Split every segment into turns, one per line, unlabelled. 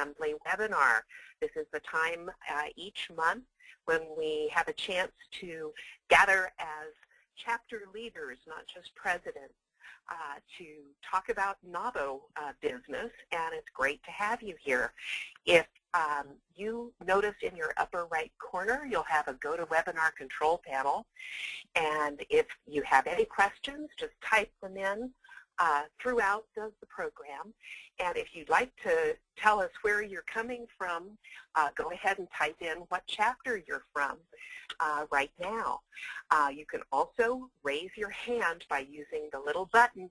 Assembly webinar. This is the time each month when we have a chance to gather as chapter leaders, not just presidents, to talk about NAVO business, and it's great to have you here. If you notice in your upper right corner, you'll have a GoToWebinar control panel, and if you have any questions, just type them in throughout the program. And if you'd like to tell us where you're coming from, go ahead and type in what chapter you're from right now. You can also raise your hand by using the little button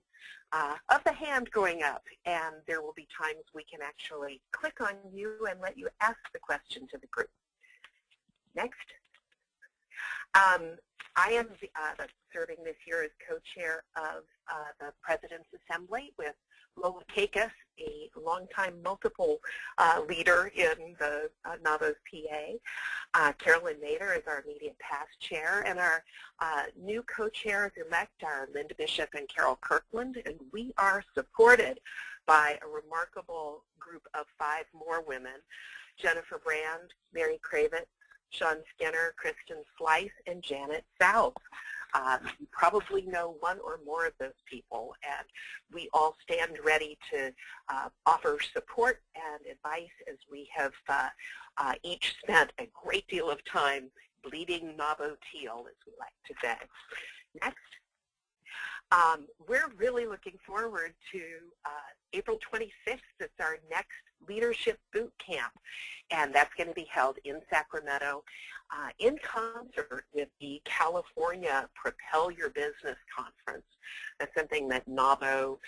of the hand going up, and there will be times we can actually click on you and let you ask the question to the group. Next. I am serving this year as co-chair of the President's Assembly with Lola Kakis, a longtime multiple leader in the NAVO's PA. Carolyn Nader is our immediate past chair, and our new co-chairs-elect are Linda Bishop and Carol Kirkland, and we are supported by a remarkable group of 5 more women: Jennifer Brand, Mary Kravitz, Sean Skinner, Kristen Slice, and Janet South. You probably know one or more of those people, and we all stand ready to offer support and advice as we have each spent a great deal of time bleeding NAVO teal, as we like to say. Next. We're really looking forward to April 26th. It's our next Leadership Boot Camp, and that's going to be held in Sacramento in concert with the California Propel Your Business Conference. That's something that NAVO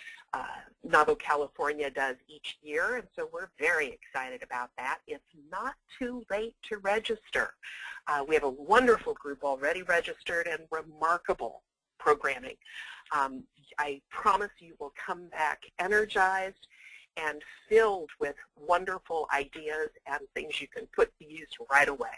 California does each year, and so we're very excited about that. It's not too late to register. We have a wonderful group already registered and remarkable programming. I promise you will come back energized and filled with wonderful ideas and things you can put to use right away.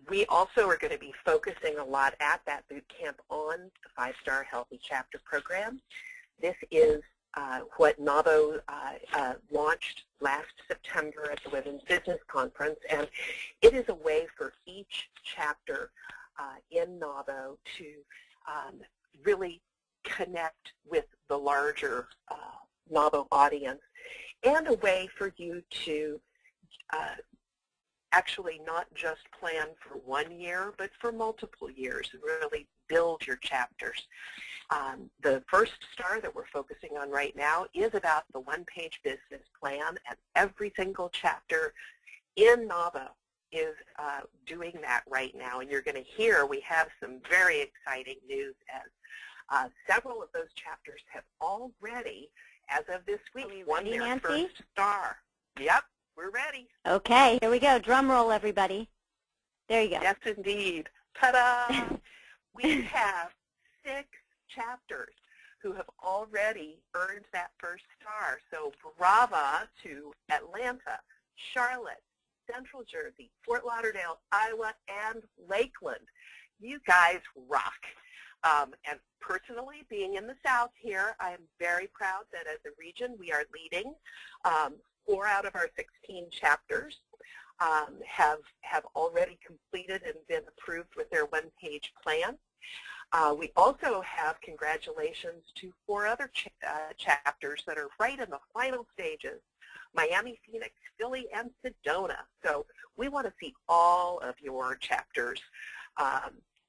We also are going to be focusing a lot at that boot camp on the 5-Star Healthy Chapter Program. This is what NAVO launched last September at the Women's Business Conference, and it is a way for each chapter in NAVO to really connect with the larger NAVO audience, and a way for you to actually not just plan for 1 year, but for multiple years, and really build your chapters. The first star that we're focusing on right now is about the one-page business plan, and every single chapter in NAVO is doing that right now, and you're going to hear we have some very exciting news as several of those chapters have already, as of this week, won their first star. Yep, we're ready.
Okay, here we go. Drum roll, everybody. There you go.
Yes, indeed. Ta-da! We have 6 chapters who have already earned that first star. So brava to Atlanta, Charlotte, Central Jersey, Fort Lauderdale, Iowa, and Lakeland. You guys rock. And personally, being in the South here, I am very proud that as a region we are leading. 4 out of our 16 chapters have already completed and been approved with their one-page plan. We also have congratulations to 4 other chapters that are right in the final stages: Miami, Phoenix, Philly, and Sedona. So we want to see all of your chapters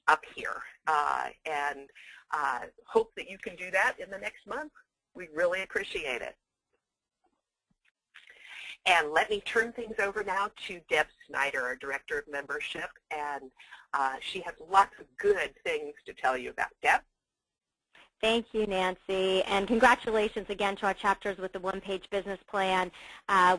up here, and hope that you can do that in the next month. We really appreciate it. And let me turn things over now to Deb Snyder, our Director of Membership, and she has lots of good things to tell you about. Deb?
Thank you, Nancy, and congratulations again to our chapters with the one-page business plan.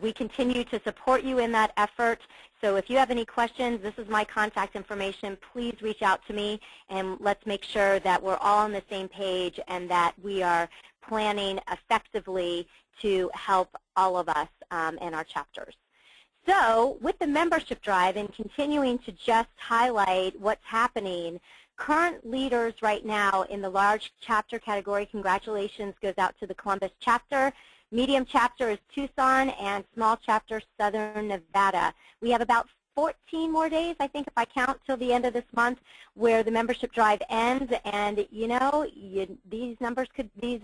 We continue to support you in that effort, so if you have any questions, this is my contact information. Please reach out to me, and let's make sure that we're all on the same page and that we are planning effectively to help all of us in our chapters. So with the membership drive and continuing to just highlight what's happening, current leaders right now in the large chapter category, congratulations goes out to the Columbus chapter. Medium chapter is Tucson, and small chapter Southern Nevada. We have about 14 more days, I think, if I count, till the end of this month, where the membership drive ends. And you know, these numbers could, these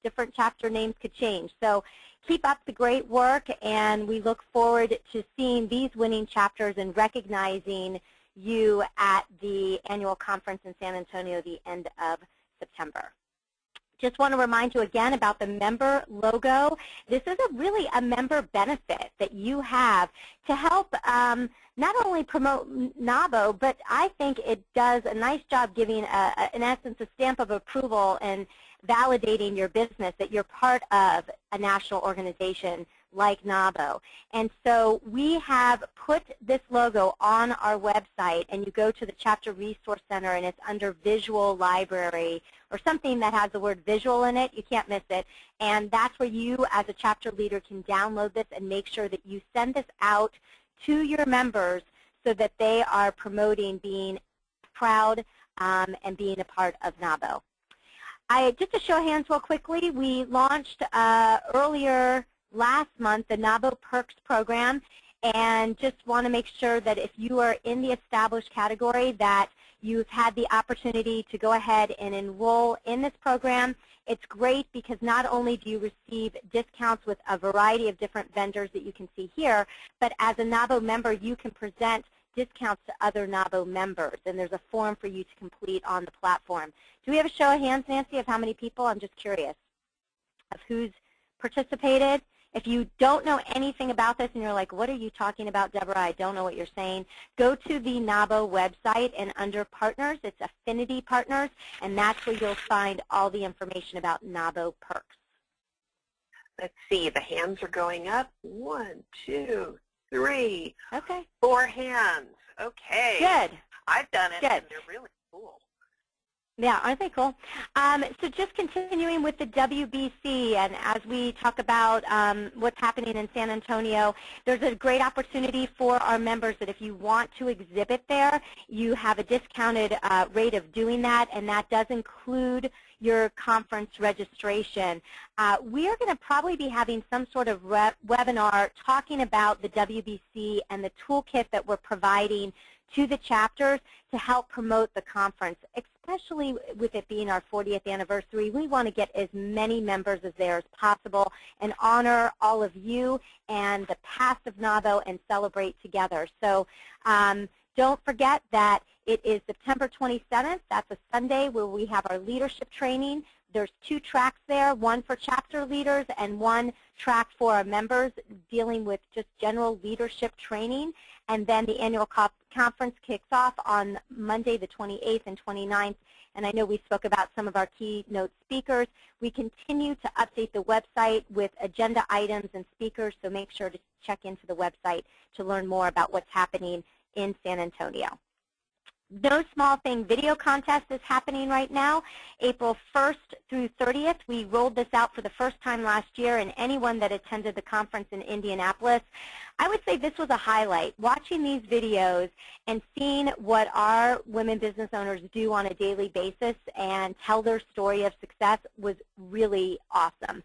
different chapter names could change. So keep up the great work, and we look forward to seeing these winning chapters and recognizing you at the annual conference in San Antonio the end of September. Just want to remind you again about the member logo. This is really a member benefit that you have to help not only promote NABO, but I think it does a nice job giving, in essence, a stamp of approval and validating your business that you're part of a national organization like NABO. And so we have put this logo on our website, and you go to the Chapter Resource Center, and it's under Visual Library or something that has the word visual in it. You can't miss it. And that's where you, as a chapter leader, can download this and make sure that you send this out to your members so that they are promoting being proud and being a part of NABO. Just to show of hands real quickly, we launched earlier last month the NABO Perks program, and just want to make sure that if you are in the established category that you've had the opportunity to go ahead and enroll in this program. It's great because not only do you receive discounts with a variety of different vendors that you can see here, but as a NABO member you can present discounts to other NABO members, and there's a form for you to complete on the platform. Do we have a show of hands, Nancy, of how many people? I'm just curious of who's participated. If you don't know anything about this and you're like, what are you talking about, Deborah? I don't know what you're saying. Go to the NABO website, and under Partners, it's Affinity Partners, and that's where you'll find all the information about NABO Perks.
Let's see. The hands are going up. 1, 2, 3.
Okay. 4
hands. Okay.
Good.
I've done it,
Good.
and they're really cool.
Yeah, aren't they cool? So just continuing with the WBC, and as we talk about what's happening in San Antonio, there's a great opportunity for our members that if you want to exhibit there, you have a discounted rate of doing that, and that does include your conference registration. We are going to probably be having some sort of webinar talking about the WBC and the toolkit that we're providing to the chapters to help promote the conference, especially with it being our 40th anniversary. We want to get as many members as there as possible and honor all of you and the past of NABO and celebrate together. So don't forget that it is September 27th. That's a Sunday where we have our leadership training. There's 2 tracks there, one for chapter leaders and one track for our members dealing with just general leadership training. And then the annual conference kicks off on Monday the 28th and 29th. And I know we spoke about some of our keynote speakers. We continue to update the website with agenda items and speakers, so make sure to check into the website to learn more about what's happening in San Antonio. No Small Thing video contest is happening right now, April 1st through 30th. We rolled this out for the first time last year, and anyone that attended the conference in Indianapolis, I would say this was a highlight. Watching these videos and seeing what our women business owners do on a daily basis and tell their story of success was really awesome.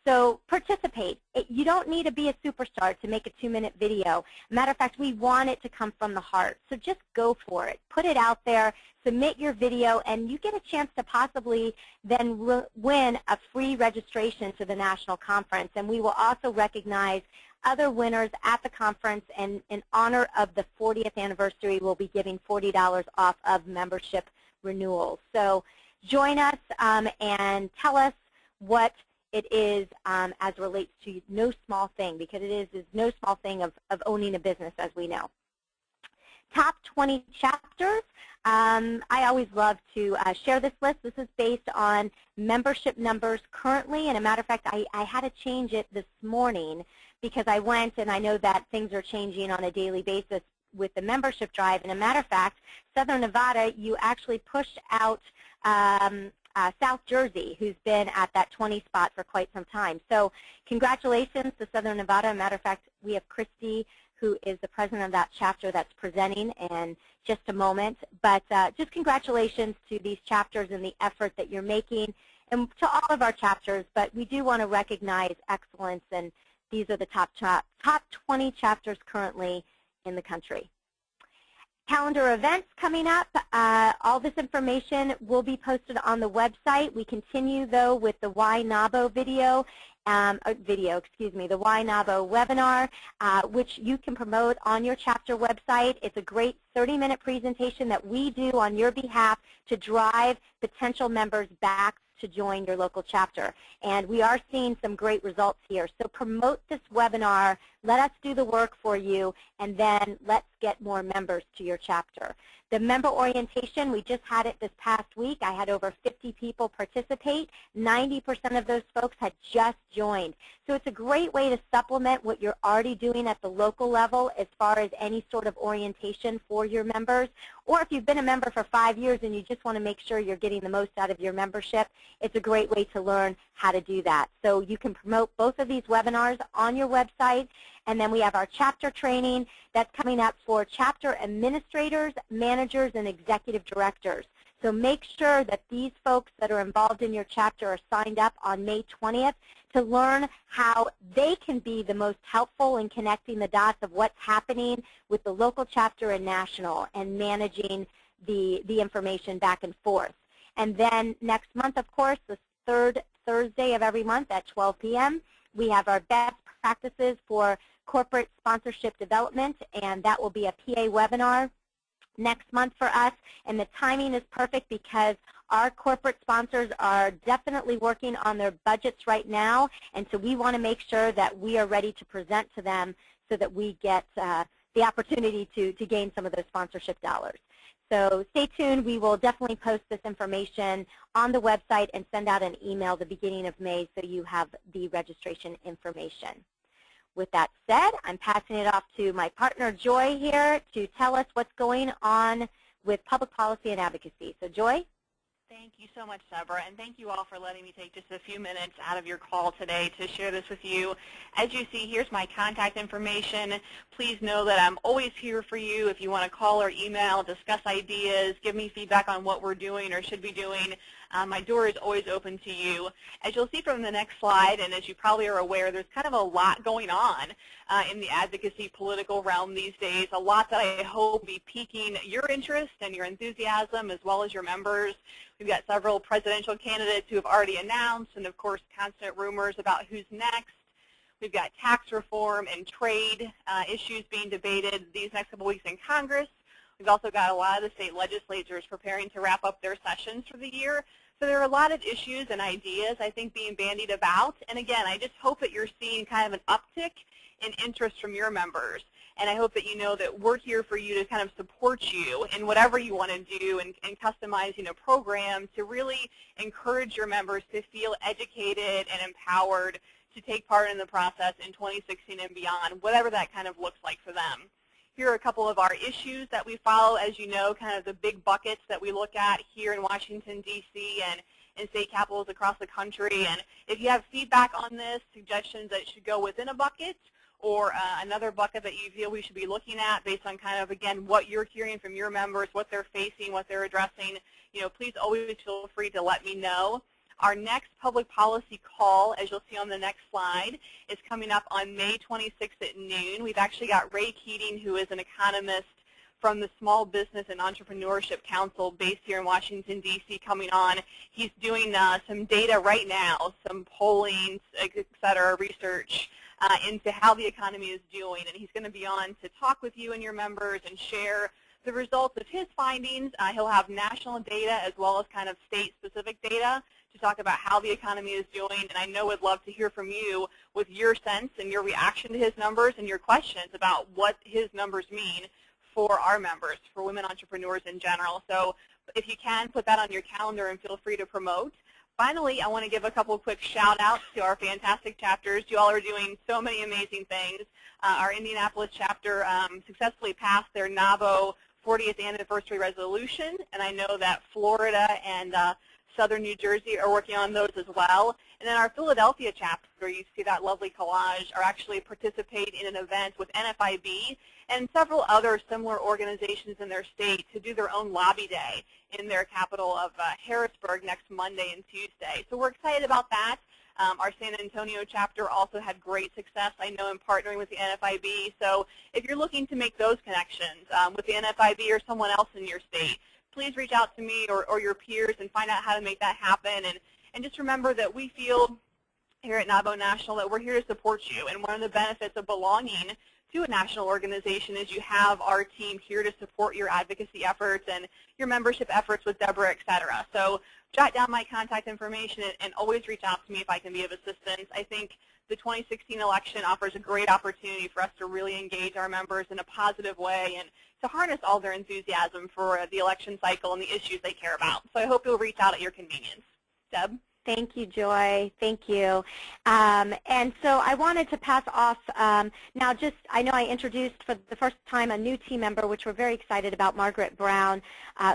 So participate. You don't need to be a superstar to make a 2-minute video. Matter of fact, we want it to come from the heart. So just go for it. Put it out there. Submit your video, and you get a chance to possibly then win a free registration to the national conference. And we will also recognize other winners at the conference, and in honor of the 40th anniversary, we'll be giving $40 off of membership renewals. So join us and tell us what it is as relates to no small thing, because it is no small thing of owning a business, as we know. Top 20 chapters. I always love to share this list. This is based on membership numbers currently, and a matter of fact, I had to change it this morning because I went, and I know that things are changing on a daily basis with the membership drive. And a matter of fact, Southern Nevada, you actually pushed out South Jersey, who's been at that 20 spot for quite some time. So congratulations to Southern Nevada. As a matter of fact, we have Christy, who is the president of that chapter that's presenting in just a moment. But just congratulations to these chapters and the effort that you're making, and to all of our chapters. But we do want to recognize excellence, and these are the top 20 chapters currently in the country. Calendar events coming up. All this information will be posted on the website. We continue, though, with the Why NABO the Why NABO webinar, which you can promote on your chapter website. It's a great 30-minute presentation that we do on your behalf to drive potential members back to join your local chapter. And we are seeing some great results here. So promote this webinar, let us do the work for you, and then let's get more members to your chapter. The member orientation, we just had it this past week. I had over 50 people participate. 90% of those folks had just joined. So it's a great way to supplement what you're already doing at the local level as far as any sort of orientation for your members. Or if you've been a member for 5 years and you just want to make sure you're getting the most out of your membership, it's a great way to learn how to do that. So you can promote both of these webinars on your website. And then we have our chapter training that's coming up for chapter administrators, managers, and executive directors. So make sure that these folks that are involved in your chapter are signed up on May 20th to learn how they can be the most helpful in connecting the dots of what's happening with the local chapter and national, and managing the information back and forth. And then next month, of course, the third Thursday of every month at 12 p.m., we have our best practices for corporate sponsorship development, and that will be a PA webinar next month for us. And the timing is perfect because our corporate sponsors are definitely working on their budgets right now, and so we want to make sure that we are ready to present to them so that we get the opportunity to gain some of those sponsorship dollars. So stay tuned. We will definitely post this information on the website and send out an email the beginning of May so you have the registration information. With that said, I'm passing it off to my partner, Joy, here to tell us what's going on with public policy and advocacy. So, Joy?
Thank you so much, Deborah, and thank you all for letting me take just a few minutes out of your call today to share this with you. As you see, here's my contact information. Please know that I'm always here for you if you want to call or email, discuss ideas, give me feedback on what we're doing or should be doing. My door is always open to you. As you'll see from the next slide, and as you probably are aware, there's kind of a lot going on in the advocacy political realm these days, a lot that I hope will be piquing your interest and your enthusiasm as well as your members. We've got several presidential candidates who have already announced, and of course constant rumors about who's next. We've got tax reform and trade issues being debated these next couple weeks in Congress. We've also got a lot of the state legislatures preparing to wrap up their sessions for the year. So there are a lot of issues and ideas, I think, being bandied about. And again, I just hope that you're seeing kind of an uptick in interest from your members. And I hope that you know that we're here for you to kind of support you in whatever you want to do and customize, programs to really encourage your members to feel educated and empowered to take part in the process in 2016 and beyond, whatever that kind of looks like for them. Here are a couple of our issues that we follow, as you know, kind of the big buckets that we look at here in Washington, D.C. and in state capitals across the country. And if you have feedback on this, suggestions that it should go within a bucket or another bucket that you feel we should be looking at based on kind of, again, what you're hearing from your members, what they're facing, what they're addressing, please always feel free to let me know. Our next public policy call, as you'll see on the next slide, is coming up on May 26th at noon. We've actually got Ray Keating, who is an economist from the Small Business and Entrepreneurship Council based here in Washington, D.C., coming on. He's doing some data right now, some polling, et cetera, research into how the economy is doing. And he's going to be on to talk with you and your members and share the results of his findings. He'll have national data as well as kind of state-specific data to talk about how the economy is doing, and I know would love to hear from you with your sense and your reaction to his numbers and your questions about what his numbers mean for our members, for women entrepreneurs in general. So if you can, put that on your calendar and feel free to promote. Finally, I want to give a couple of quick shout-outs to our fantastic chapters. You all are doing so many amazing things. Our Indianapolis chapter successfully passed their NABO 40th anniversary resolution, and I know that Florida and Southern New Jersey are working on those as well. And then our Philadelphia chapter, where you see that lovely collage, are actually participating in an event with NFIB and several other similar organizations in their state to do their own lobby day in their capital of Harrisburg next Monday and Tuesday. So we're excited about that. Our San Antonio chapter also had great success, I know, in partnering with the NFIB. So if you're looking to make those connections with the NFIB or someone else in your state, please reach out to me or your peers and find out how to make that happen. And just remember that we feel here at NAWBO National that we're here to support you. And one of the benefits of belonging to a national organization is you have our team here to support your advocacy efforts and your membership efforts with Deborah, et cetera. So jot down my contact information and always reach out to me if I can be of assistance. I think the 2016 election offers a great opportunity for us to really engage our members in a positive way and to harness all their enthusiasm for the election cycle and the issues they care about. So I hope you'll reach out at your convenience. Deb?
Thank you, Joy. Thank you. And so I wanted to pass off now I know I introduced for the first time a new team member, which we're very excited about, Margaret Brown,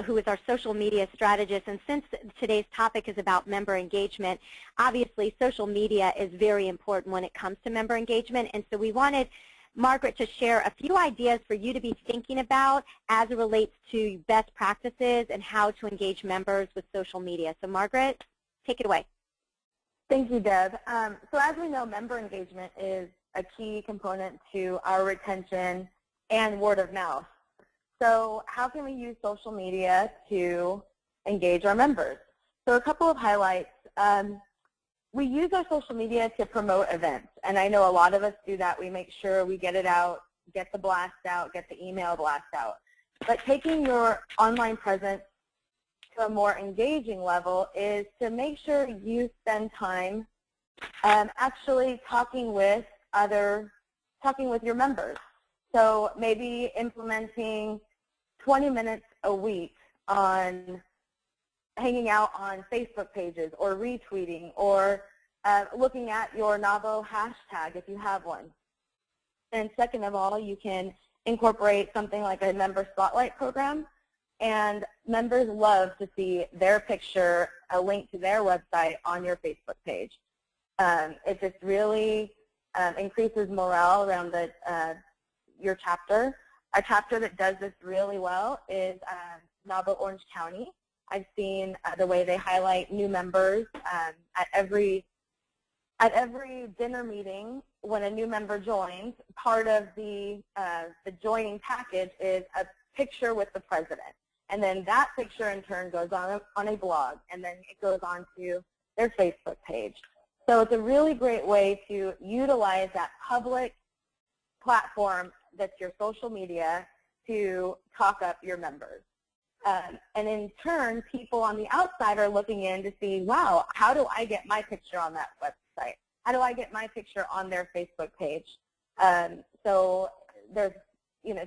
who is our social media strategist. And since today's topic is about member engagement, obviously social media is very important when it comes to member engagement. And so we wanted Margaret to share a few ideas for you to be thinking about as it relates to best practices and how to engage members with social media. So Margaret, take it away.
Thank you, Deb. So as we know, member engagement is a key component to our retention and word of mouth. So how can we use social media to engage our members? So a couple of highlights. We use our social media to promote events, and I know a lot of us do that. We make sure we get it out, get the blast out, get the email blast out. But taking your online presence to a more engaging level is to make sure you spend time actually talking with your members. So maybe implementing 20 minutes a week on hanging out on Facebook pages or retweeting or looking at your NAWBO hashtag if you have one. And second of all, you can incorporate something like a member spotlight program. And members love to see their picture, a link to their website on your Facebook page. It just really increases morale around your chapter. A chapter that does this really well is NAWBO Orange County. I've seen the way they highlight new members at every dinner meeting when a new member joins. Part of the joining package is a picture with the president. And then that picture in turn goes on a blog, and then it goes on to their Facebook page. So it's a really great way to utilize that public platform that's your social media to talk up your members. And in turn, people on the outside are looking in to see, wow, how do I get my picture on that website? How do I get my picture on their Facebook page? So there's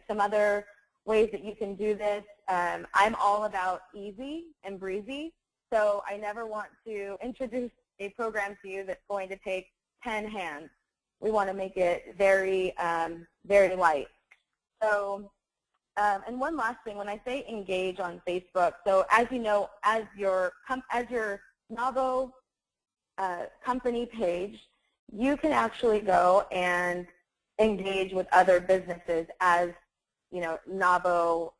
some other ways that you can do this. I'm all about easy and breezy, so I never want to introduce a program to you that's going to take 10 hands. We want to make it very, very light. So, and one last thing, when I say engage on Facebook, so as you know, as your NAWBO company page, you can actually go and engage with other businesses as NAWBO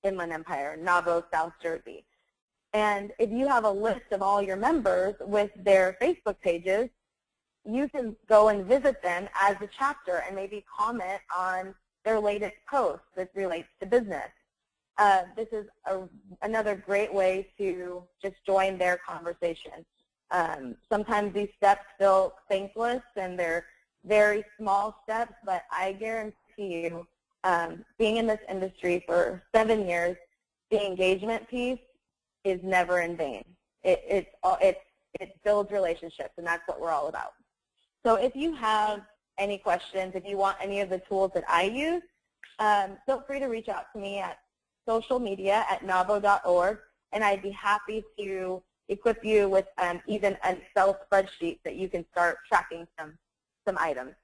Inland Empire, NAWBO South Jersey. And if you have a list of all your members with their Facebook pages, you can go and visit them as a chapter and maybe comment on their latest post that relates to business. This is another great way to just join their conversation. Sometimes these steps feel thankless and they're very small steps, but I guarantee you, being in this industry for 7 years, the engagement piece is never in vain. It builds relationships, and that's what we're all about. So if you have any questions, if you want any of the tools that I use, feel free to reach out to me at socialmedia@nawbo.org, and I'd be happy to equip you with even an Excel spreadsheet that you can start tracking some items.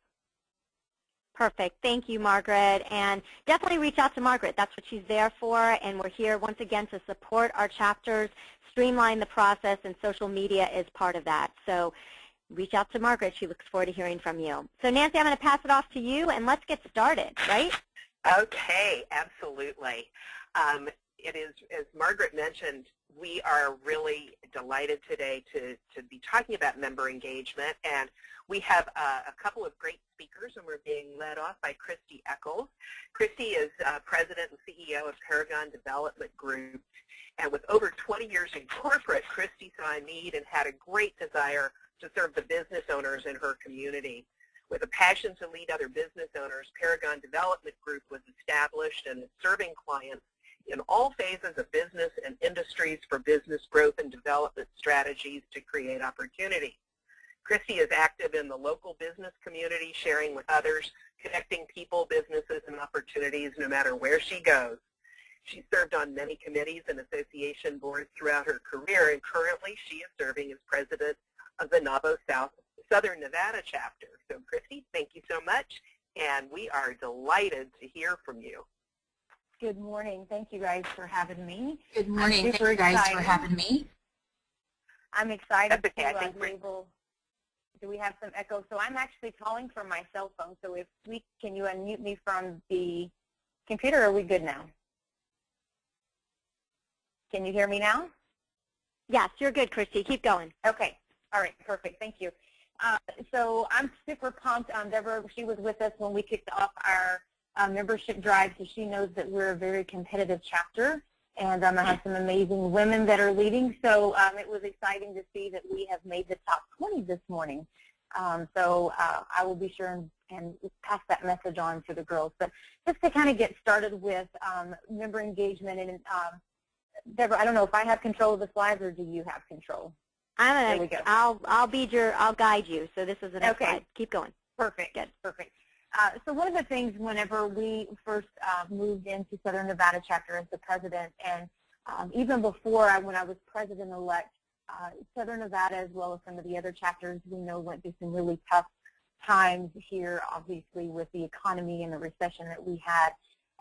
Perfect. Thank you, Margaret. And definitely reach out to Margaret. That's what she's there for. And we're here once again to support our chapters, streamline the process, and social media is part of that. So reach out to Margaret. She looks forward to hearing from you. So Nancy, I'm going to pass it off to you, and let's get started, right?
Okay, absolutely. It is, as Margaret mentioned, we are really delighted today to be talking about member engagement, and we have a couple of great speakers, and we're being led off by Christy Eccles. Christy is President and CEO of Paragon Development Group, and with over 20 years in corporate, Christy saw a need and had a great desire to serve the business owners in her community. With a passion to lead other business owners, Paragon Development Group was established and is serving clients in all phases of business and industries for business growth and development strategies to create opportunity. Christy is active in the local business community, sharing with others, connecting people, businesses, and opportunities no matter where she goes. She served on many committees and association boards throughout her career, and currently she is serving as president of the NABO Southern Nevada chapter. So Christy, thank you so much, and we are delighted to hear from you.
Good morning. Thank you guys for having me.
Good morning. Thank you guys for having me.
I'm excited
That's okay.
to be able. Do we have some echo? So I'm actually calling from my cell phone. So if we can you unmute me from the computer? Or are we good now? Can you hear me now?
Yes, you're good, Christy. Keep going.
Okay. All right. Perfect. Thank you. So I'm super pumped. Deborah, she was with us when we kicked off our membership drive, so she knows that we're a very competitive chapter, and I have some amazing women that are leading. So it was exciting to see that we have made the top 20 this morning. So I will be sure and pass that message on to the girls. But just to kind of get started with member engagement, and Deborah, I don't know if I have control of the slides or do you have control?
There we go. I'll guide you. So this is the next slide. Keep going.
Perfect. Good. Perfect. So one of the things whenever we first moved into Southern Nevada chapter as the president, and even before when I was president-elect, Southern Nevada, as well as some of the other chapters we know, went through some really tough times here, obviously, with the economy and the recession that we had.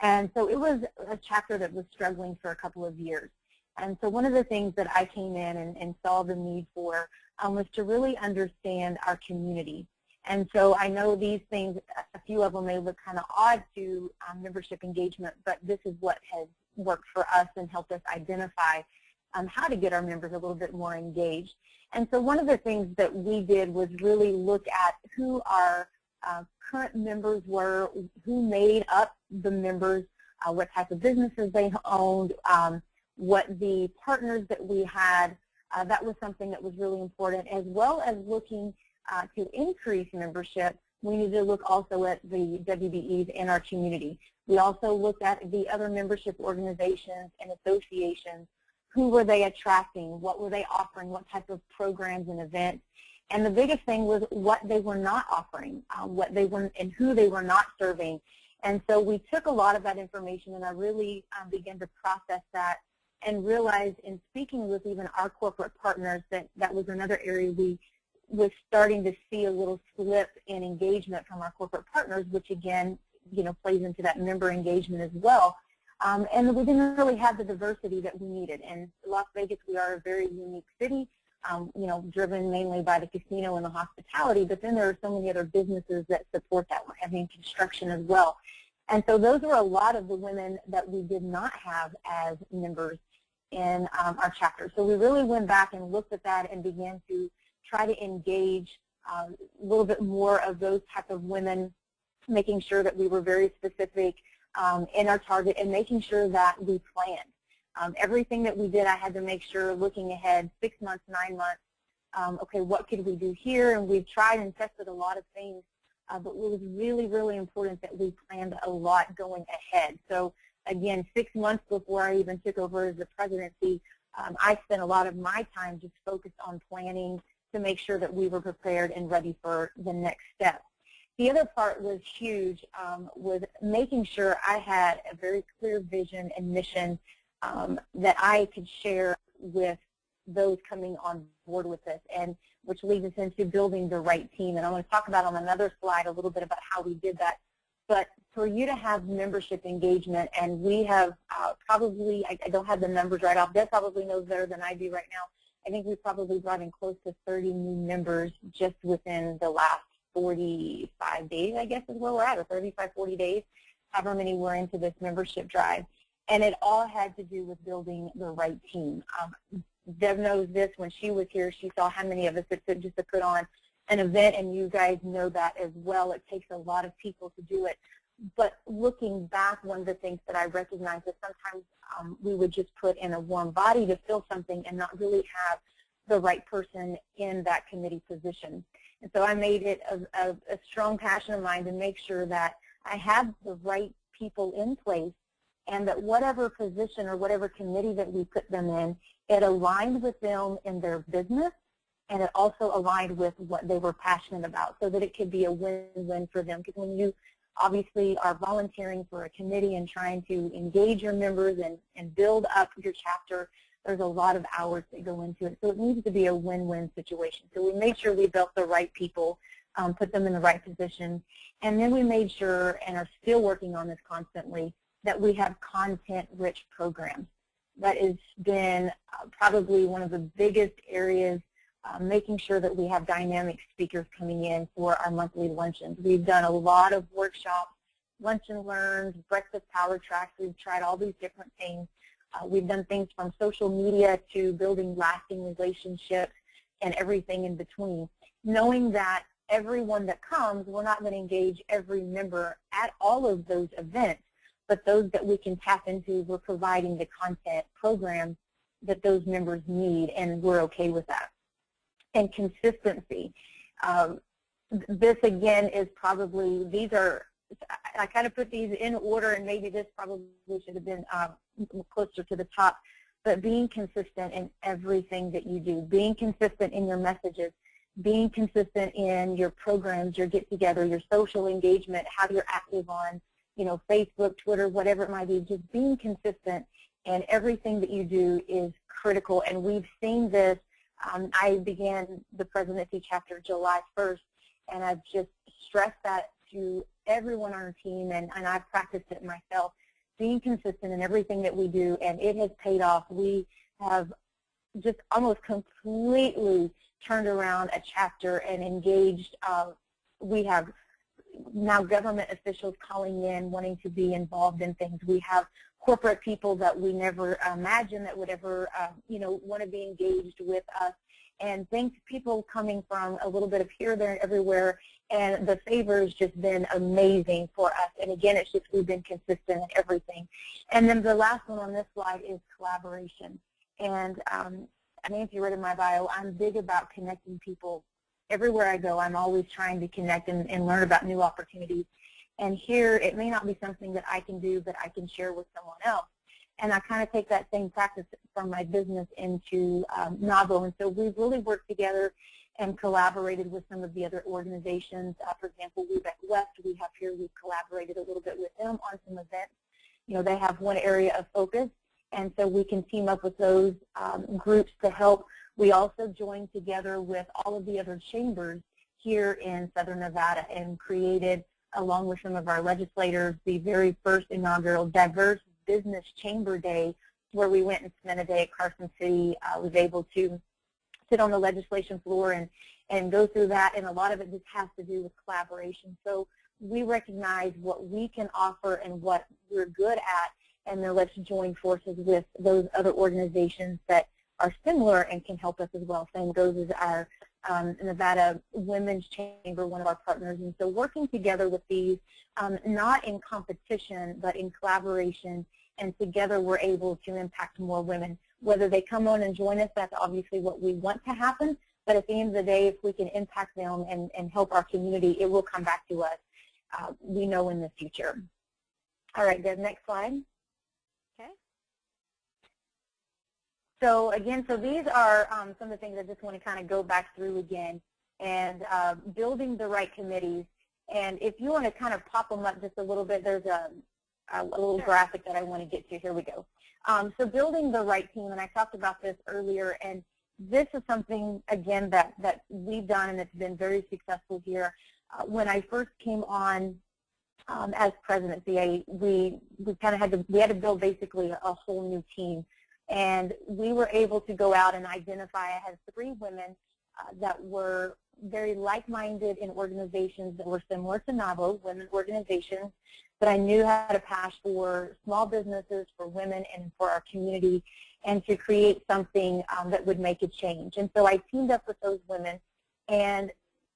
And so it was a chapter that was struggling for a couple of years. And so one of the things that I came in and saw the need for was to really understand our community. And so I know these things, a few of them may look kind of odd to membership engagement, but this is what has worked for us and helped us identify how to get our members a little bit more engaged. And so one of the things that we did was really look at who our current members were, who made up the members, what type of businesses they owned, what the partners that we had. That was something that was really important, as well as looking to increase membership. We need to look also at the WBEs in our community. We also looked at the other membership organizations and associations. Who were they attracting? What were they offering? What type of programs and events? And the biggest thing was what they were not offering, what they were and who they were not serving. And so we took a lot of that information, and I really began to process that and realized in speaking with even our corporate partners that that was another area we was starting to see a little slip in engagement from our corporate partners, which again, plays into that member engagement as well. And we didn't really have the diversity that we needed. And Las Vegas, we are a very unique city, driven mainly by the casino and the hospitality, but then there are so many other businesses that support that. We're having construction as well. And so those were a lot of the women that we did not have as members in our chapter. So we really went back and looked at that and began to try to engage a little bit more of those type of women, making sure that we were very specific in our target and making sure that we planned. Everything that we did, I had to make sure, looking ahead 6 months, 9 months, okay, what could we do here? And we've tried and tested a lot of things, but it was really, really important that we planned a lot going ahead. So again, 6 months before I even took over as the presidency, I spent a lot of my time just focused on planning to make sure that we were prepared and ready for the next step. The other part was huge, was making sure I had a very clear vision and mission that I could share with those coming on board with us, and which leads us into building the right team. And I want to talk about on another slide a little bit about how we did that. But for you to have membership engagement, and we have probably, I don't have the numbers right off, Deb probably knows better than I do right now. I think we probably brought in close to 30 new members just within the last 45 days, I guess is where we're at, or 35, 40 days, however many we're into this membership drive. And it all had to do with building the right team. Deb knows this. When she was here, she saw how many of us it took just to put on an event, and you guys know that as well. It takes a lot of people to do it. But looking back, one of the things that I recognize is sometimes we would just put in a warm body to fill something and not really have the right person in that committee position. And so I made it a strong passion of mine to make sure that I had the right people in place, and that whatever position or whatever committee that we put them in, it aligned with them in their business, and it also aligned with what they were passionate about, so that it could be a win-win for them. Because when you obviously are volunteering for a committee and trying to engage your members and build up your chapter, there's a lot of hours that go into it. So it needs to be a win-win situation. So we made sure we built the right people, put them in the right position, and then we made sure, and are still working on this constantly, that we have content-rich programs. That has been probably one of the biggest areas, making sure that we have dynamic speakers coming in for our monthly luncheons. We've done a lot of workshops, lunch and learns, breakfast power tracks. We've tried all these different things. We've done things from social media to building lasting relationships and everything in between, knowing that everyone that comes, we're not going to engage every member at all of those events, but those that we can tap into, we're providing the content program that those members need, and we're okay with that. And consistency. This, again, is probably, these are, I kind of put these in order, and maybe this probably should have been closer to the top, but being consistent in everything that you do, being consistent in your messages, being consistent in your programs, your get-together, your social engagement, how you're active on, Facebook, Twitter, whatever it might be. Just being consistent in everything that you do is critical, and we've seen this. I began the presidency chapter July 1st, and I've just stressed that to everyone on our team, and I've practiced it myself, being consistent in everything that we do, and it has paid off. We have just almost completely turned around a chapter and engaged. We have now government officials calling in, wanting to be involved in things. We have corporate people that we never imagined that would ever, want to be engaged with us. And people coming from a little bit of here, there, and everywhere, and the favor has just been amazing for us. And again, it's just we've been consistent in everything. And then the last one on this slide is collaboration. And I mean, if you read in my bio, I'm big about connecting people. Everywhere I go, I'm always trying to connect and learn about new opportunities. And here, it may not be something that I can do, but I can share with someone else. And I kind of take that same practice from my business into Novel. And so we've really worked together and collaborated with some of the other organizations. For example, Lubeck West, we've collaborated a little bit with them on some events. They have one area of focus, and so we can team up with those groups to help. We also joined together with all of the other chambers here in Southern Nevada and created, along with some of our legislators, the very first inaugural Diverse Business Chamber Day, where we went and spent a day at Carson City. Was able to sit on the legislation floor and go through that, and a lot of it just has to do with collaboration. So we recognize what we can offer and what we're good at, and then let's join forces with those other organizations that are similar and can help us as well. Same goes as our Nevada Women's Chamber, one of our partners. And so working together with these, not in competition, but in collaboration, and together we're able to impact more women. Whether they come on and join us, that's obviously what we want to happen, but at the end of the day, if we can impact them and help our community, it will come back to us, we know, in the future. All right, Deb, next slide.
Okay.
So again, these are some of the things I just want to kind of go back through again, and building the right committees. And if you want to kind of pop them up just a little bit, there's a little graphic that I want to get to. Here we go. So building the right team, and I talked about this earlier, and this is something, again, that we've done, and it's been very successful here. When I first came on as president CA, we kind of had to build basically a whole new team. And we were able to go out and identify, I had 3 women that were very like-minded in organizations that were similar to NAVO, women's organizations, but I knew had a passion for small businesses, for women, and for our community, and to create something that would make a change. And so I teamed up with those women, and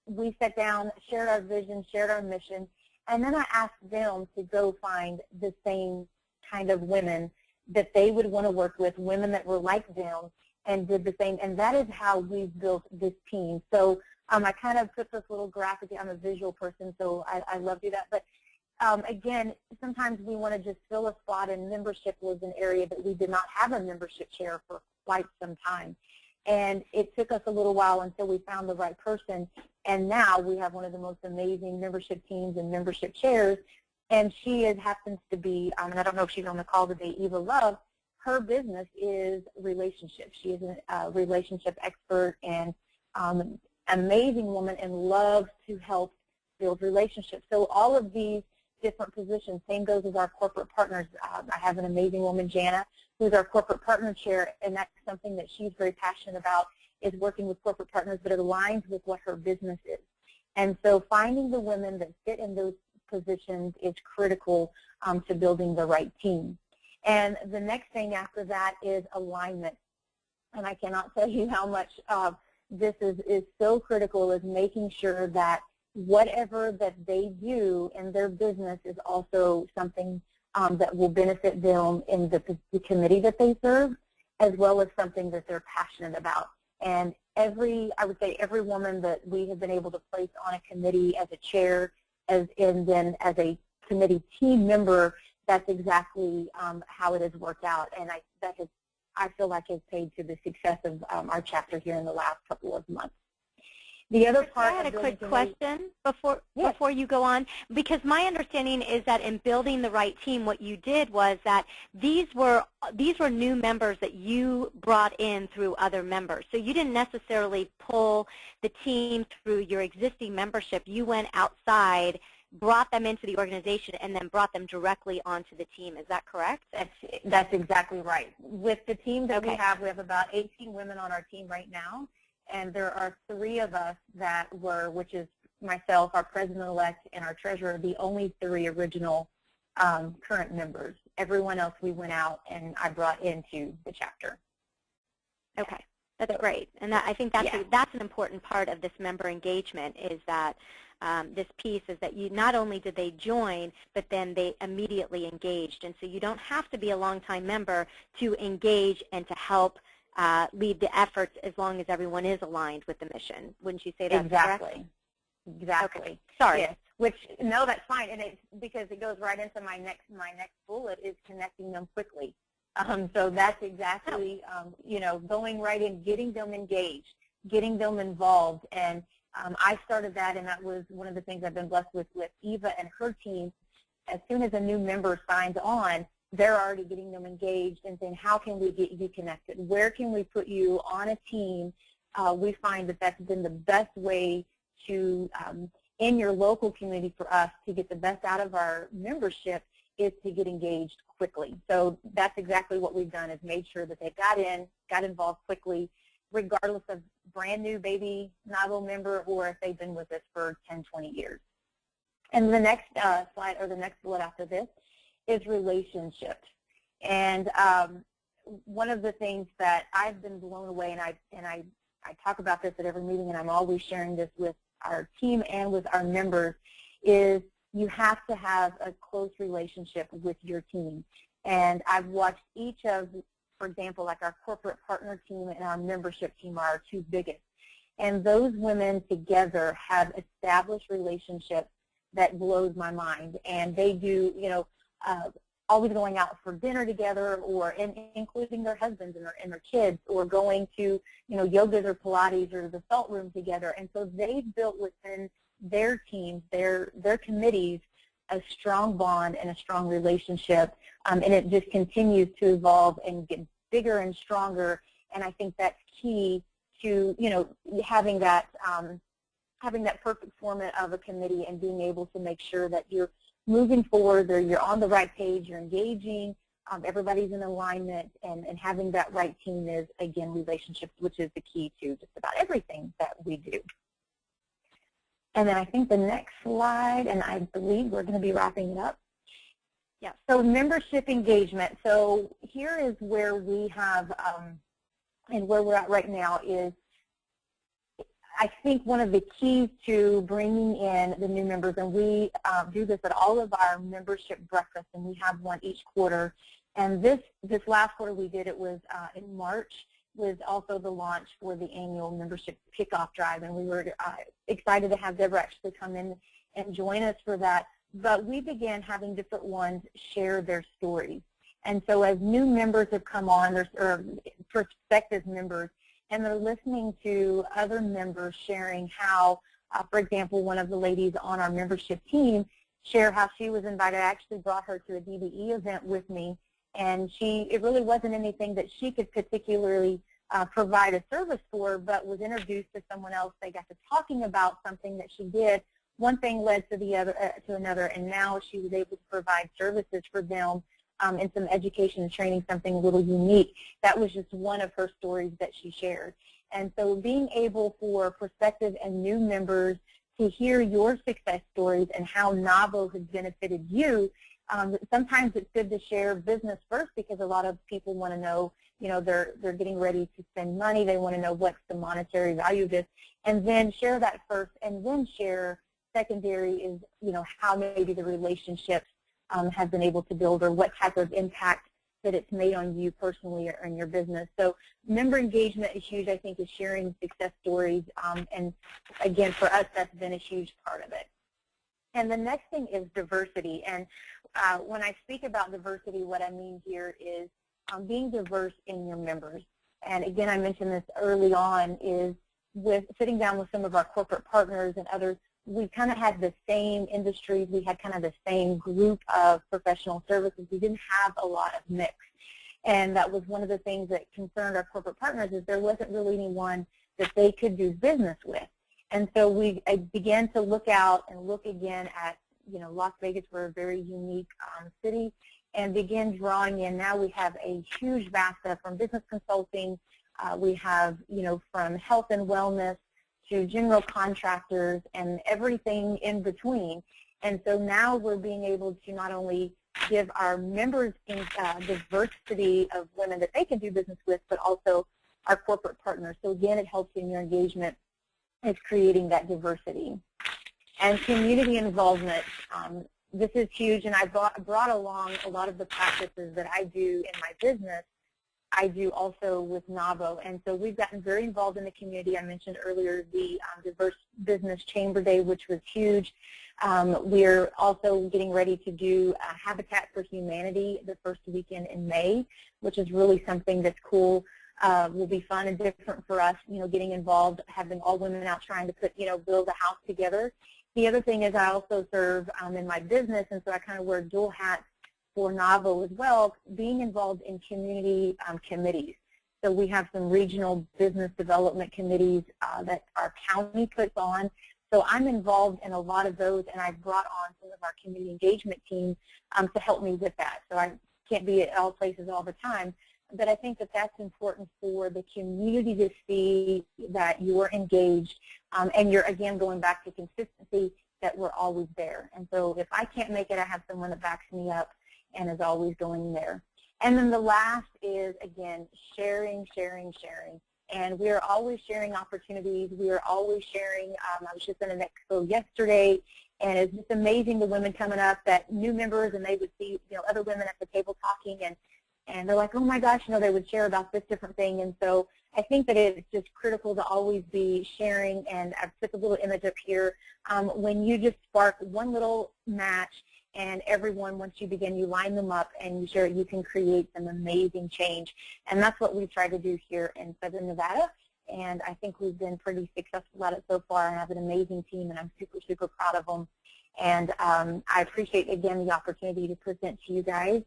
we sat down, shared our vision, shared our mission, and then I asked them to go find the same kind of women that they would want to work with, women that were like them and did the same. And that is how we've built this team. So I kind of put this little graphic. I'm a visual person, so I love to do that. But again, sometimes we want to just fill a spot, and membership was an area that we did not have a membership chair for quite some time. And it took us a little while until we found the right person. And now we have one of the most amazing membership teams and membership chairs. And she happens to be, and I don't know if she's on the call today, Eva Love. Her business is relationships. She is a relationship expert and amazing woman and loves to help build relationships. So all of these different positions, same goes as our corporate partners. I have an amazing woman, Jana, who's our corporate partner chair, and that's something that she's very passionate about, is working with corporate partners, but it aligns with what her business is. And so finding the women that fit in those positions is critical to building the right team. And the next thing after that is alignment. And I cannot tell you how much this is so critical, is making sure that whatever that they do in their business is also something that will benefit them in the committee that they serve, as well as something that they're passionate about. And I would say every woman that we have been able to place on a committee as a chair, and then as a committee team member, that's exactly how it has worked out. And I feel like has paid to the success of our chapter here in the last couple of months. The other part,
I had a quick question before you go on, because my understanding is that in building the right team, what you did was that these were new members that you brought in through other members. So you didn't necessarily pull the team through your existing membership. You went outside, brought them into the organization, and then brought them directly onto the team. Is that correct?
That's exactly right. With the team that we have about 18 women on our team right now. And there are 3 of us that were, which is myself, our president-elect, and our treasurer, the only 3 original current members. Everyone else we went out and I brought into the chapter.
Okay, that's great. And I think that's an important part of this member engagement, is that this piece is that you not only did they join, but then they immediately engaged. And so you don't have to be a longtime member to engage and to help lead the efforts, as long as everyone is aligned with the mission. Wouldn't you say that's correct?
Exactly.
Okay. Sorry.
Yes. No, that's fine, and it's because it goes right into my next bullet, is connecting them quickly. So that's exactly going right in, getting them engaged, getting them involved, and I started that, and that was one of the things I've been blessed with Eva and her team. As soon as a new member signs on, they're already getting them engaged and saying, how can we get you connected? Where can we put you on a team? We find that that's been the best way to, in your local community for us, to get the best out of our membership, is to get engaged quickly. So that's exactly what we've done, is made sure that they got involved quickly, regardless of brand new baby NAVO member or if they've been with us for 10, 20 years. And the next slide, or the next bullet after this, is relationships. And one of the things that I've been blown away, and I talk about this at every meeting, and I'm always sharing this with our team and with our members, is you have to have a close relationship with your team. And I've watched each of, for example, like our corporate partner team and our membership team are our 2 biggest. And those women together have established relationships that blows my mind. And they do, always going out for dinner together, or including their husbands and their kids, or going to, yogas or Pilates or the salt room together. And so they've built within their teams, their committees, a strong bond and a strong relationship, and it just continues to evolve and get bigger and stronger. And I think that's key to, having that perfect format of a committee, and being able to make sure that you're moving forward, you're on the right page, you're engaging, everybody's in alignment, and having that right team is, again, relationships, which is the key to just about everything that we do. And then I think the next slide, and I believe we're going to be wrapping it up. Yeah, so membership engagement. So here is where we have, and where we're at right now is, I think one of the keys to bringing in the new members, and we do this at all of our membership breakfasts, and we have one each quarter. And this last quarter we did, it was in March, was also the launch for the annual membership kickoff drive, and we were excited to have Deborah actually come in and join us for that. But we began having different ones share their stories. And so as new members have come on, or prospective members, and they're listening to other members sharing how, for example, one of the ladies on our membership team share how she was invited. I actually brought her to a DBE event with me, and it really wasn't anything that she could particularly provide a service for, but was introduced to someone else. They got to talking about something that she did. One thing led to the other, to another, and now she was able to provide services for them and some education and training, something a little unique. That was just one of her stories that she shared. And so being able for prospective and new members to hear your success stories and how NAVO has benefited you, sometimes it's good to share business first, because a lot of people want to know, they're getting ready to spend money. They want to know what's the monetary value of this, and then share that first, and then share secondary is, how maybe the relationships have been able to build, or what type of impact that it's made on you personally or in your business. So member engagement is huge, I think, is sharing success stories, and again, for us, that's been a huge part of it. And the next thing is diversity. And when I speak about diversity, what I mean here is being diverse in your members. And again, I mentioned this early on, is with sitting down with some of our corporate partners and others, we kind of had the same industries. We had kind of the same group of professional services. We didn't have a lot of mix. And that was one of the things that concerned our corporate partners, is there wasn't really anyone that they could do business with. And so I began to look out and look again at, Las Vegas. We're a very unique city, and begin drawing in. Now we have a huge vasta from business consulting. We have, from health and wellness to general contractors and everything in between. And so now we're being able to not only give our members diversity of women that they can do business with, but also our corporate partners. So again, it helps in your engagement, is creating that diversity. And community involvement, this is huge, and I brought along a lot of the practices that I do in my business. I do also with NAVO, and so we've gotten very involved in the community. I mentioned earlier the Diverse Business Chamber Day, which was huge. We're also getting ready to do Habitat for Humanity the first weekend in May, which is really something that's cool. Will be fun and different for us, getting involved, having all women out trying to put, build a house together. The other thing is I also serve in my business, and so I kind of wear dual hats for NAVO as well, being involved in community committees. So we have some regional business development committees that our county puts on. So I'm involved in a lot of those, and I've brought on some of our community engagement teams to help me with that. So I can't be at all places all the time, but I think that that's important for the community to see that you're engaged, and you're, again, going back to consistency, that we're always there. And so if I can't make it, I have someone that backs me up and is always going there. And then the last is, again, sharing. And we are always sharing opportunities. We are always sharing. I was just in an expo yesterday, and it's just amazing, the women coming up, that new members, and they would see, other women at the table talking, and they're like, oh my gosh, they would share about this different thing. And so I think that it's just critical to always be sharing. And I've put a little image up here. When you just spark one little match, and everyone, once you begin, you line them up and you share it, you can create some amazing change. And that's what we try to do here in Southern Nevada. And I think we've been pretty successful at it so far, and I have an amazing team, and I'm super, super proud of them. And I appreciate, again, the opportunity to present to you guys.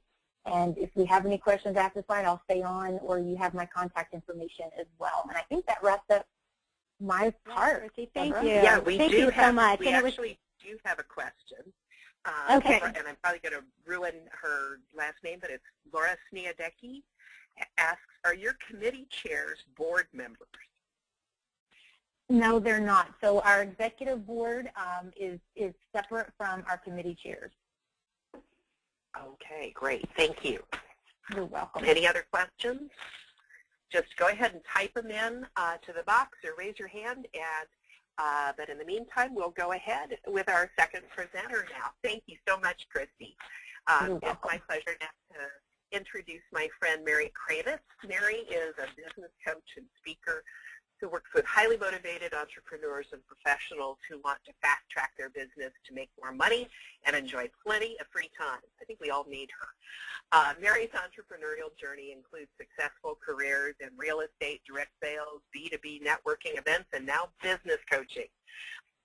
And if we have any questions after the slide, I'll stay on, or you have my contact information as well. And I think that wraps up my part.
Thank you.
Yeah, we
Thank you so much.
We actually do have a question
Okay.
And I'm probably going to ruin her last name, but it's Laura Sniadecki, asks, are your committee chairs board members?
No, they're not. So our executive board is separate from our committee chairs.
Okay, great. Thank you.
You're welcome.
Any other questions? Just go ahead and type them in to the box or raise your hand. And but in the meantime, we'll go ahead with our second presenter now. Thank you so much, Christy. It's my pleasure now to introduce my friend Mary Kravitz. Mary is a business coach and speaker who works with highly motivated entrepreneurs and professionals who want to fast-track their business to make more money and enjoy plenty of free time. I think we all need her. Mary's entrepreneurial journey includes successful careers in real estate, direct sales, B2B networking events, and now business coaching.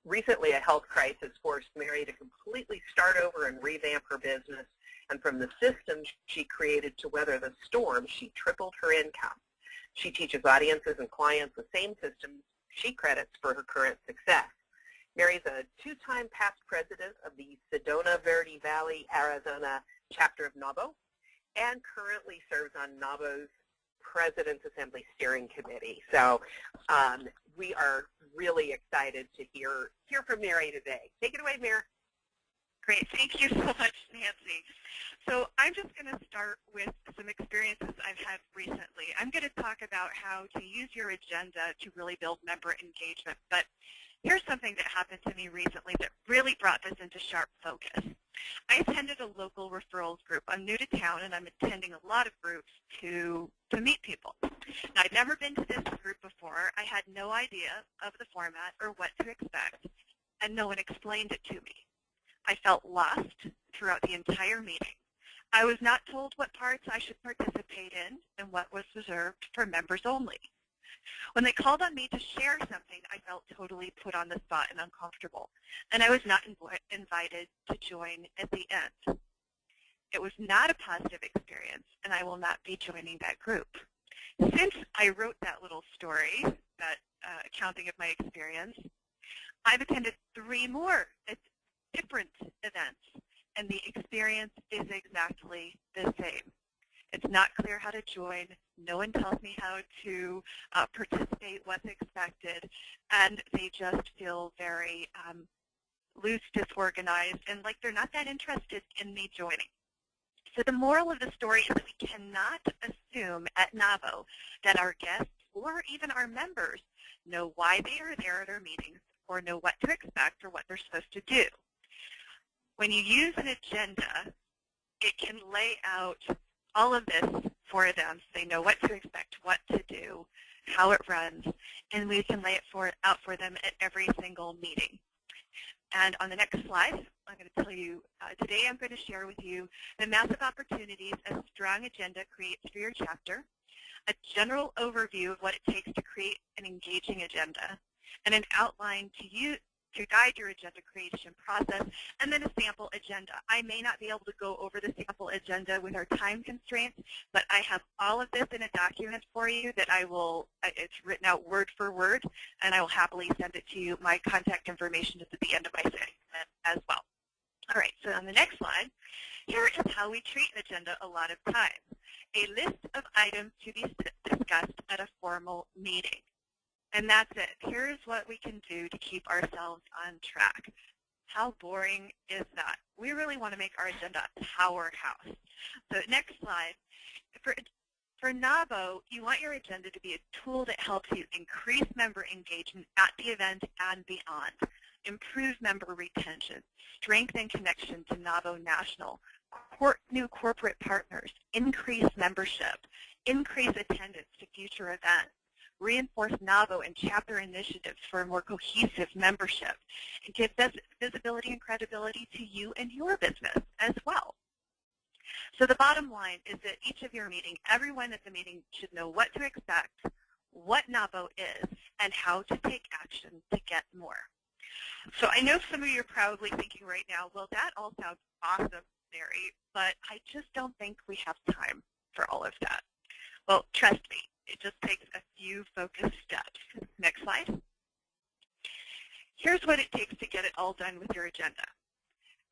Recently, a health crisis forced Mary to completely start over and revamp her business, and from the systems she created to weather the storm, she tripled her income. She teaches audiences and clients the same systems she credits for her current success. Mary's a two-time past president of the Sedona Verde Valley, Arizona chapter of NAWBO, and currently serves on NAWBO's President's Assembly Steering Committee. So we are really excited to hear from Mary today. Take it away, Mary.
Great. Thank you so much, Nancy. So I'm just going to start with some experiences I've had recently. I'm going to talk about how to use your agenda to really build member engagement. But here's something that happened to me recently that really brought this into sharp focus. I attended a local referrals group. I'm new to town, and I'm attending a lot of groups to meet people. Now, I'd never been to this group before. I had no idea of the format or what to expect, and no one explained it to me. I felt lost throughout the entire meeting. I was not told what parts I should participate in and what was reserved for members only. When they called on me to share something, I felt totally put on the spot and uncomfortable, and I was not invited to join at the end. It was not a positive experience, and I will not be joining that group. Since I wrote that little story, that accounting of my experience, I've attended 3 more different events, and the experience is exactly the same. It's not clear how to join. No one tells me how to participate, what's expected, and they just feel very loose, disorganized, and like they're not that interested in me joining. So the moral of the story is that we cannot assume at NAWBO that our guests or even our members know why they are there at our meetings or know what to expect or what they're supposed to do. When you use an agenda, it can lay out all of this for them so they know what to expect, what to do, how it runs, and we can lay it out for them at every single meeting. And on the next slide, I'm going to tell you, today I'm going to share with you the massive opportunities a strong agenda creates for your chapter, a general overview of what it takes to create an engaging agenda, and an outline to guide your agenda creation process, and then a sample agenda. I may not be able to go over the sample agenda with our time constraints, but I have all of this in a document for you that it's written out word for word, and I will happily send it to you. My contact information is at the end of my segment as well. All right, so on the next slide, here is how we treat an agenda a lot of times. A list of items to be discussed at a formal meeting. And that's it. Here's what we can do to keep ourselves on track. How boring is that? We really want to make our agenda a powerhouse. So next slide. For NAWBO, you want your agenda to be a tool that helps you increase member engagement at the event and beyond, improve member retention, strengthen connection to NAWBO National, court new corporate partners, increase membership, increase attendance to future events, reinforce NAWBO and chapter initiatives for a more cohesive membership, and give visibility and credibility to you and your business as well. So the bottom line is that each of your meeting, everyone at the meeting should know what to expect, what NAWBO is, and how to take action to get more. So I know some of you are probably thinking right now, well, that all sounds awesome, Mary, but I just don't think we have time for all of that. Well, trust me. It just takes a few focused steps. Next slide. Here's what it takes to get it all done with your agenda.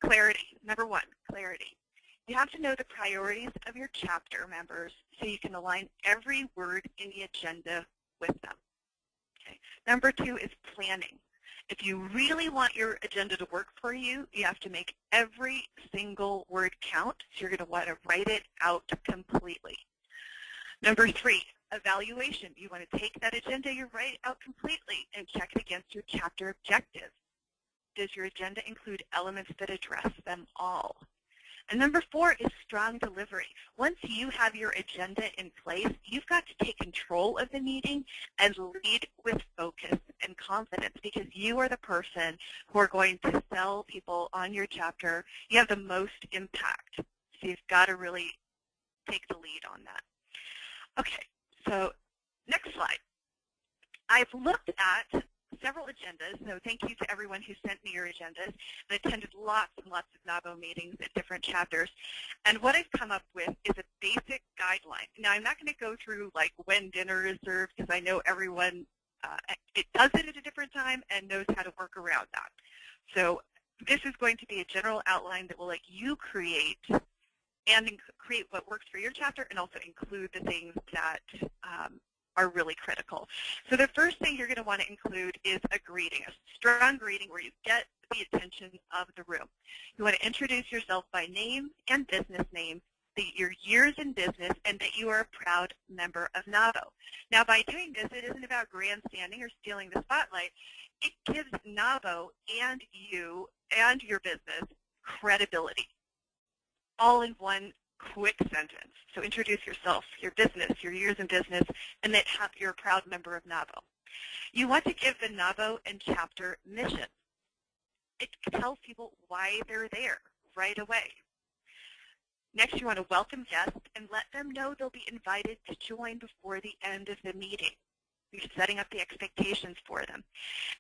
clarity. Number one, clarity. You have to know the priorities of your chapter members so you can align every word in the agenda with them. Okay. Number two is planning. If you really want your agenda to work for you, you have to make every single word count, so you're going to want to write it out completely. Number three, evaluation. You want to take that agenda, you write it out completely, and check it against your chapter objectives. Does your agenda include elements that address them all? And number four is strong delivery. Once you have your agenda in place, you've got to take control of the meeting and lead with focus and confidence, because you are the person who are going to sell people on your chapter. You have the most impact. So you've got to really take the lead on that. Okay, so next slide. I've looked at several agendas, so thank you to everyone who sent me your agendas. I attended lots and lots of NABO meetings at different chapters, and what I've come up with is a basic guideline. Now, I'm not going to go through like when dinner is served, because I know everyone it does it at a different time and knows how to work around that. So this is going to be a general outline that will let you create and create what works for your chapter, and also include the things that are really critical. So the first thing you're going to want to include is a greeting, a strong greeting where you get the attention of the room. You want to introduce yourself by name and business name, your years in business, and that you are a proud member of NABO. Now, by doing this, it isn't about grandstanding or stealing the spotlight. It gives NABO and you and your business credibility, all in one quick sentence. So introduce yourself, your business, your years in business, and that you're a proud member of NABO. You want to give the NABO and chapter mission. It tells people why they're there right away. Next, you want to welcome guests and let them know they'll be invited to join before the end of the meeting. You're setting up the expectations for them.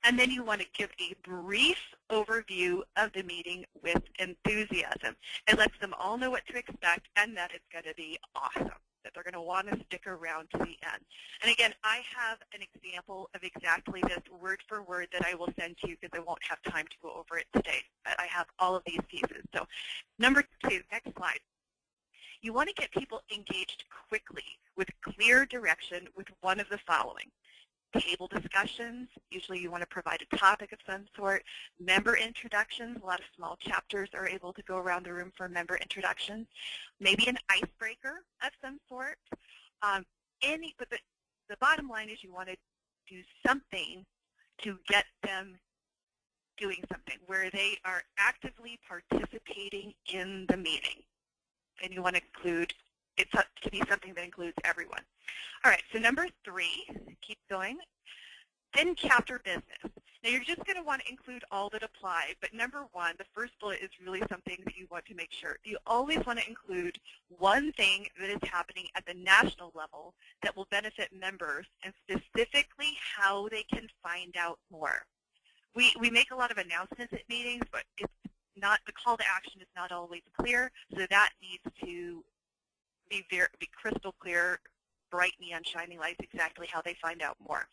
And then you want to give a brief overview of the meeting with enthusiasm. It lets them all know what to expect and that it's going to be awesome, that they're going to want to stick around to the end. And again, I have an example of exactly this word for word that I will send to you, because I won't have time to go over it today. But I have all of these pieces. So number two, next slide. You want to get people engaged quickly with clear direction with one of the following. Table discussions, usually you want to provide a topic of some sort. Member introductions, a lot of small chapters are able to go around the room for member introductions. Maybe an icebreaker of some sort. But the bottom line is you want to do something to get them doing something where they are actively participating in the meeting. And you want to include, it's up to be something that includes everyone. All right, so number three, keep going, then chapter business. Now you're just going to want to include all that apply, but number one, the first bullet is really something that you want to make sure. You always want to include one thing that is happening at the national level that will benefit members, and specifically how they can find out more. We make a lot of announcements at meetings, but it's not, the call to action is not always clear, so that needs to be crystal clear, bright neon shining lights, exactly how they find out more.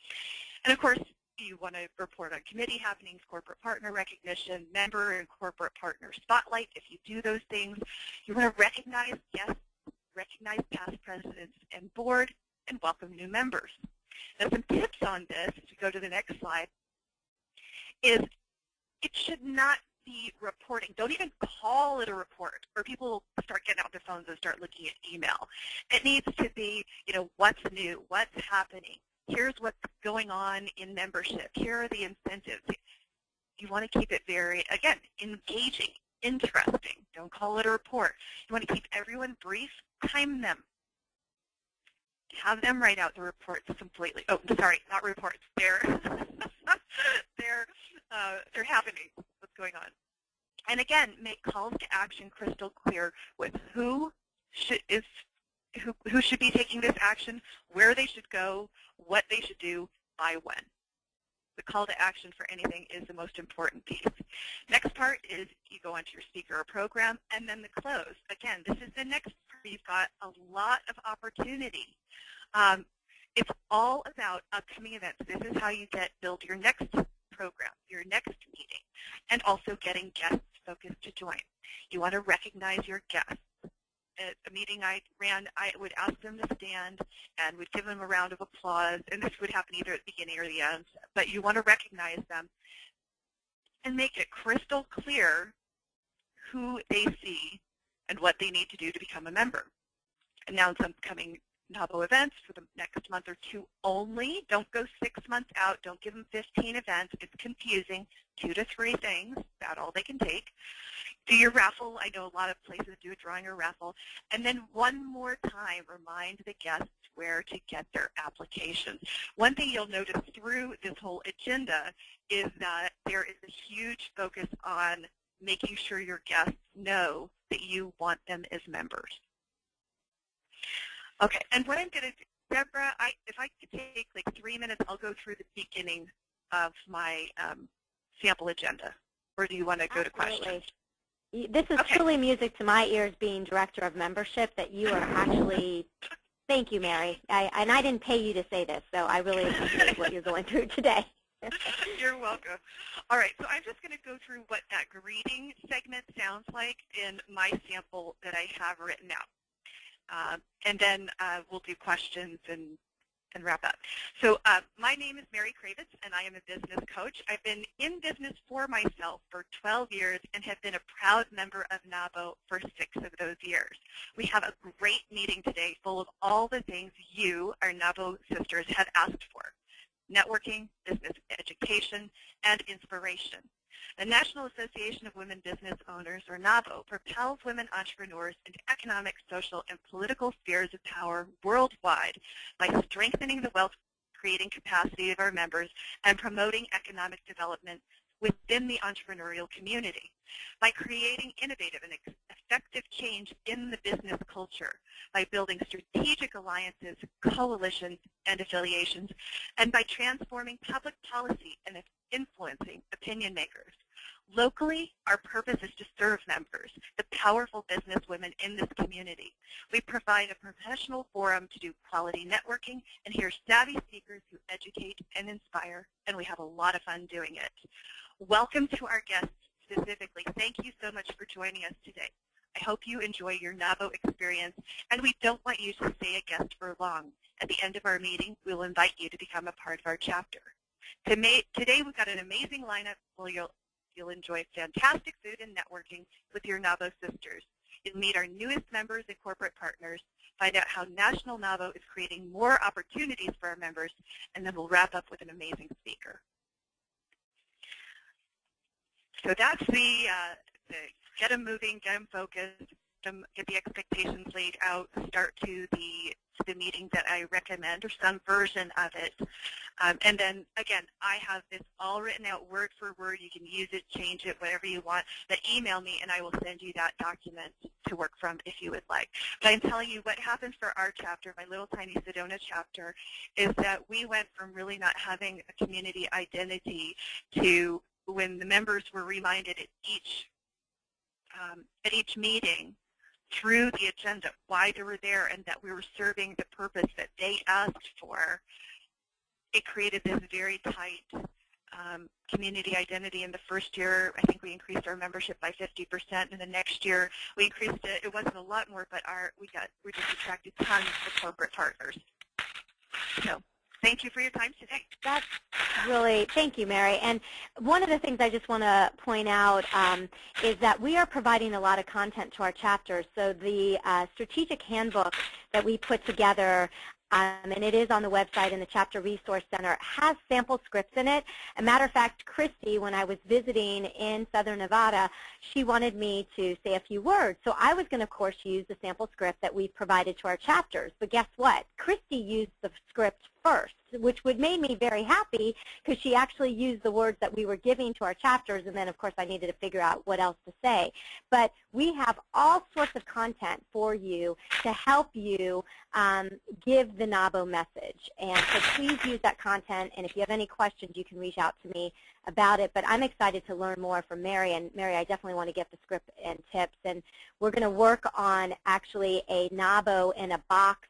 And of course, you want to report on committee happenings, corporate partner recognition, member and corporate partner spotlight. If you do those things, you want to recognize guests, recognize past presidents and board, and welcome new members. Now some tips on this, as we go to the next slide, is it should not be reporting. Don't even call it a report, or people will start getting out their phones and start looking at email. It needs to be, what's new, what's happening. Here's what's going on in membership. Here are the incentives. You want to keep it very, again, engaging, interesting. Don't call it a report. You want to keep everyone brief, time them. Have them write out the reports completely. Oh, sorry, not reports. They're happening. What's going on? And again, make calls to action crystal clear with who should be taking this action, where they should go, what they should do, by when. The call to action for anything is the most important piece. Next part is you go onto your speaker or program, and then the close. Again, this is the next part. You've got a lot of opportunity. It's all about upcoming events. This is how you build your next program, your next meeting, and also getting guests focused to join. You want to recognize your guests. At a meeting I ran, I would ask them to stand and would give them a round of applause, and this would happen either at the beginning or the end, but you want to recognize them and make it crystal clear who they see and what they need to do to become a member. Announce upcoming NABO events for the next month or two only. Don't go 6 months out. Don't give them 15 events. It's confusing. 2 to 3 things, about all they can take. Do your raffle. I know a lot of places do a drawing or raffle. And then one more time, remind the guests where to get their applications. One thing you'll notice through this whole agenda is that there is a huge focus on making sure your guests know that you want them as members. Okay, and what I'm going to do, Deborah, if I could take like 3 minutes, I'll go through the beginning of my sample agenda. Or do you want to go to questions?
This is truly music to my ears, being Director of Membership, that you are actually, thank you, Mary. And I didn't pay you to say this, so I really appreciate what you're going through today.
You're welcome. All right, so I'm just going to go through what that greeting segment sounds like in my sample that I have written out. And then we'll do questions and wrap up. So my name is Mary Kravitz, and I am a business coach. I've been in business for myself for 12 years and have been a proud member of NABO for 6 of those years. We have a great meeting today full of all the things you, our NABO sisters, have asked for: networking, business education, and inspiration. The National Association of Women Business Owners, or NABO, propels women entrepreneurs into economic, social, and political spheres of power worldwide by strengthening the wealth-creating capacity of our members and promoting economic development within the entrepreneurial community. By creating innovative and effective change in the business culture, by building strategic alliances, coalitions, and affiliations, and by transforming public policy and influencing opinion makers. Locally, our purpose is to serve members, the powerful business women in this community. We provide a professional forum to do quality networking and hear savvy speakers who educate and inspire, and we have a lot of fun doing it. Welcome to our guests specifically. Thank you so much for joining us today. I hope you enjoy your NABO experience, and we don't want you to stay a guest for long. At the end of our meeting, we will invite you to become a part of our chapter. Today we've got an amazing lineup where you'll enjoy fantastic food and networking with your NABO sisters. You'll meet our newest members and corporate partners, find out how National NABO is creating more opportunities for our members, and then we'll wrap up with an amazing speaker. So that's the get them moving, get them focused, get the expectations laid out, start to the meeting that I recommend, or some version of it. And then, again, I have this all written out word for word. You can use it, change it, whatever you want. But email me, and I will send you that document to work from if you would like. But I'm telling you what happened for our chapter, my little tiny Sedona chapter, is that we went from really not having a community identity to when the members were reminded at each meeting through the agenda why they were there and that we were serving the purpose that they asked for, it created this very tight community identity. In the first year, I think we increased our membership by 50%, and the next year we increased it. It wasn't a lot more, but we just attracted tons of corporate partners. So thank you for your time today.
That's really, thank you, Mary. And one of the things I just want to point out is that we are providing a lot of content to our chapters. So the strategic handbook that we put together, and it is on the website in the Chapter Resource Center, has sample scripts in it. As a matter of fact, Christy, when I was visiting in Southern Nevada, she wanted me to say a few words. So I was going to, of course, use the sample script that we've provided to our chapters. But guess what? Christy used the script first, which would made me very happy because she actually used the words that we were giving to our chapters, and then, of course, I needed to figure out what else to say. But we have all sorts of content for you to help you give the NABO message. And so please use that content, and if you have any questions, you can reach out to me about it. But I'm excited to learn more from Mary, and Mary, I definitely want to get the script and tips. And we're going to work on actually a NABO in a box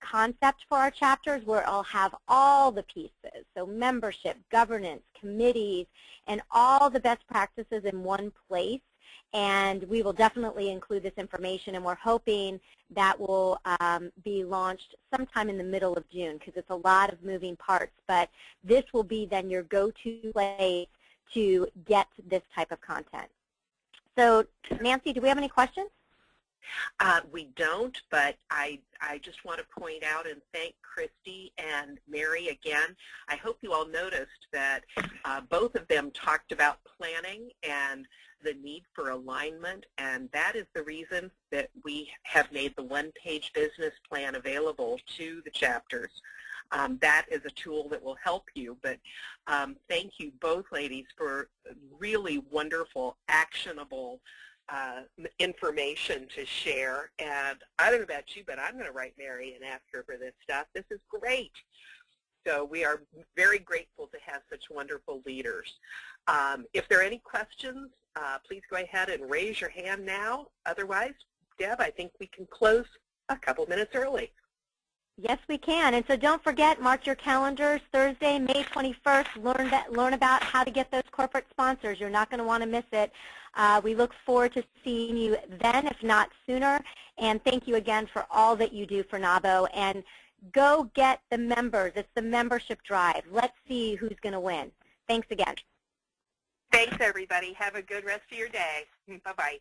concept for our chapters where I'll have all the pieces, so membership, governance, committees, and all the best practices in one place And we will definitely include this information, and we're hoping that will be launched sometime in the middle of June, because it's a lot of moving parts. But this will be then your go-to place to get this type of content. So, Nancy, do we have any questions?
We don't, but I just want to point out and thank Christy and Mary again. I hope you all noticed that both of them talked about planning and the need for alignment, and that is the reason that we have made the one-page business plan available to the chapters. That is a tool that will help you, but thank you both ladies for really wonderful, actionable information to share. And I don't know about you, but I'm going to write Mary and ask her for this stuff. This is great. So we are very grateful to have such wonderful leaders. If there are any questions, please go ahead and raise your hand now. Otherwise, Deb, I think we can close a couple minutes early.
Yes, we can. And so don't forget, mark your calendars, Thursday, May 21st, learn about how to get those corporate sponsors. You're not going to want to miss it. We look forward to seeing you then, if not sooner. And thank you again for all that you do for NAWBO. And go get the members. It's the membership drive. Let's see who's going to win. Thanks again.
Thanks, everybody. Have a good rest of your day. Bye-bye.